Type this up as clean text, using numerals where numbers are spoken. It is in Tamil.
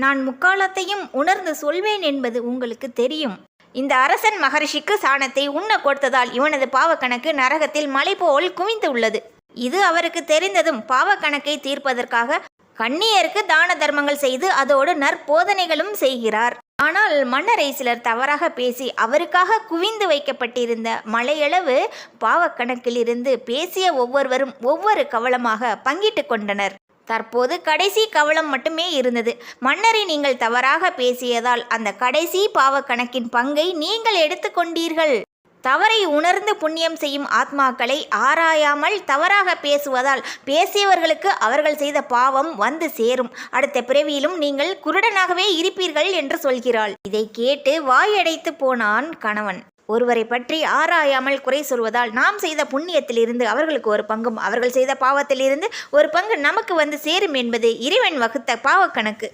நான் முக்காலத்தையும் உணர்ந்து சொல்வேன் என்பது உங்களுக்கு தெரியும். இந்த அரசன் மகரிஷிக்கு சாணத்தை உண்ண கொடுத்ததால் இவனது பாவக்கணக்கு நரகத்தில் மலை போல் குவிந்து உள்ளது. இது அவருக்கு தெரிந்ததும் பாவக்கணக்கை தீர்ப்பதற்காக கண்ணியருக்கு தான தர்மங்கள் செய்து அதோடு நற்போதனைகளும் செய்கிறார். ஆனால் மன்னரை சிலர் தவறாக பேசி அவருக்காக குவிந்து வைக்கப்பட்டிருந்த மலையளவு பாவக்கணக்கிலிருந்து பேசிய ஒவ்வொருவரும் ஒவ்வொரு கவளமாக பங்கிட்டு கொண்டனர். தற்போது கடைசி கவளம் மட்டுமே இருந்தது. மன்னரை நீங்கள் தவறாக பேசியதால் அந்த கடைசி பாவக்கணக்கின் பங்கை நீங்கள் எடுத்துக்கொண்டீர்கள். தவறை உணர்ந்து புண்ணியம் செய்யும் ஆத்மாக்களை ஆராயாமல் தவறாக பேசுவதால் பேசியவர்களுக்கு அவர்கள் செய்த பாவம் வந்து சேரும். அடுத்த பிறவியிலும் நீங்கள் குருடனாகவே இருப்பீர்கள் என்று சொல்கிறாள். இதை கேட்டு வாயடைத்து போனான் கணவன். ஒருவரை பற்றி ஆராயாமல் குறை சொல்வதால் நாம் செய்த புண்ணியத்திலிருந்து அவர்களுக்கு ஒரு பங்கும் அவர்கள் செய்த பாவத்திலிருந்து ஒரு பங்கு நமக்கு வந்து சேரும் என்பது இறைவன் வகுத்த பாவக்கணக்கு.